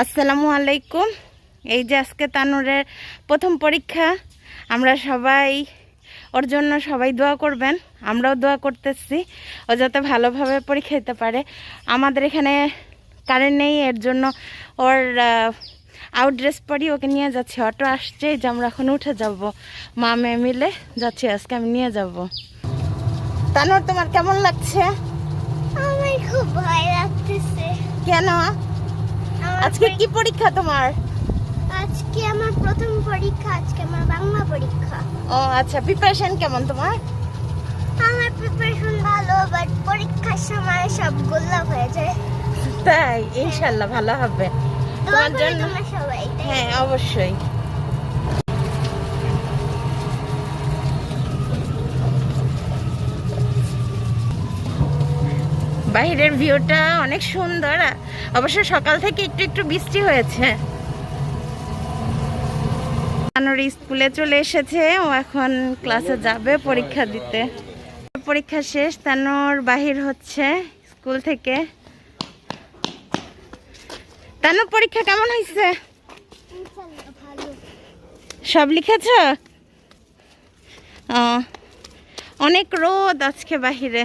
আসসালামু আলাইকুম। এই যে আজকে তানুরের প্রথম পরীক্ষা, আমরা সবাই ওর জন্য সবাই দোয়া করবেন, আমরাও দোয়া করতেছি ও যাতে ভালোভাবে পরীক্ষা দিতে পারে। আমাদের এখানে কারেন্ট নেই, এর জন্য ওর আউট ড্রেস পরি ওকে নিয়ে যাচ্ছি। অটো আসছে, যে আমরা এখন উঠে যাব, মা মেয়ে মিলে যাচ্ছি। আজকে আমি নিয়ে যাব। তানুর, তোমার কেমন লাগছে? আমার খুব ভয় লাগতেছে। কেন? আজকে কি পরীক্ষা তোমার? আজকে আমার প্রথম পরীক্ষা, আজকে আমার বাংলা পরীক্ষা। ও আচ্ছা, প্রিপারেশন কেমন তোমার? আমার প্রিপারেশন ভালো, বাট পরীক্ষার সময় সব গোল্লাপ হয়ে যায়। তাই? ইনশাআল্লাহ ভালো হবে দোয়া তোমার করো জন্য। তোমরা সবাই। হ্যাঁ, অবশ্যই। বাইরের ভিউটা অনেক সুন্দর, অবশ্য সকাল থেকে একটু একটু বৃষ্টি হয়েছে। তানুর স্কুলে চলে এসেছে, ও এখন ক্লাসে যাবে পরীক্ষা দিতে। পরীক্ষা শেষ, তানুর বাহির হচ্ছে স্কুল থেকে। তানুর পরীক্ষা কেমন হয়েছে? ইনশাআল্লাহ ভালো। সব লিখেছ? অনেক রোদ আজকে বাহিরে।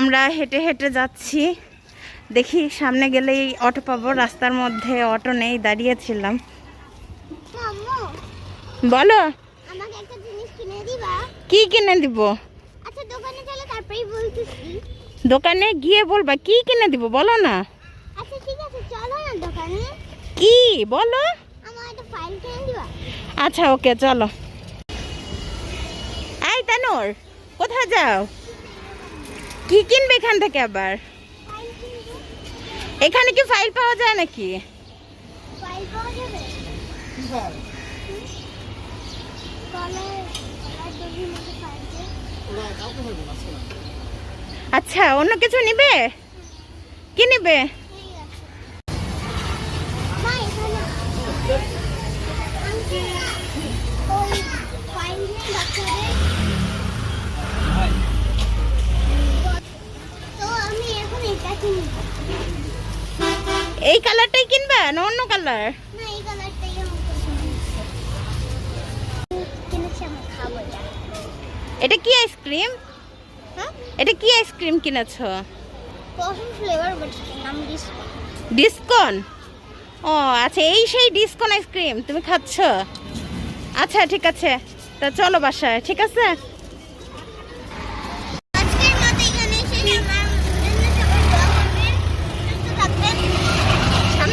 আমরা হেঁটে হেঁটে যাচ্ছি, দেখি সামনে গেলেই অটো পাবো। রাস্তার মধ্যে অটো নেই, দাঁড়িয়েছিলাম। আম্মু, বলো, আমাকে একটা জিনিস কিনে দিবা? কি কিনে দিব? আচ্ছা, দোকানে চলো, তারপরেই বলতেছি। দোকানে গিয়ে বলবা কি কিনে দিব, বলো না। আচ্ছা ঠিক আছে, চলো না দোকানে। কি বলো? আমার একটা ফাইল কিনে দিবা? আচ্ছা, ওকে, চলো। এই তানুর, কোথায় যাও? কি কিনবে এখান থেকে আবার? ফাইল কিনবো। এখানে কি ফাইল পাওয়া যায় নাকি? ফাইল পাওয়া যাবে? আচ্ছা, অন্য কিছু নিবে? কি নিবে? এই কালারটাই কিনবা না অন্য কালার? এটা কি আইসক্রিম? এটা কি আইসক্রিম কিনেছো? ডিসকন? ও আচ্ছা, এই সেই ডিসকন আইসক্রিম তুমি খাচ্ছ? আচ্ছা ঠিক আছে, তা চলো বাসায়। ঠিক আছে।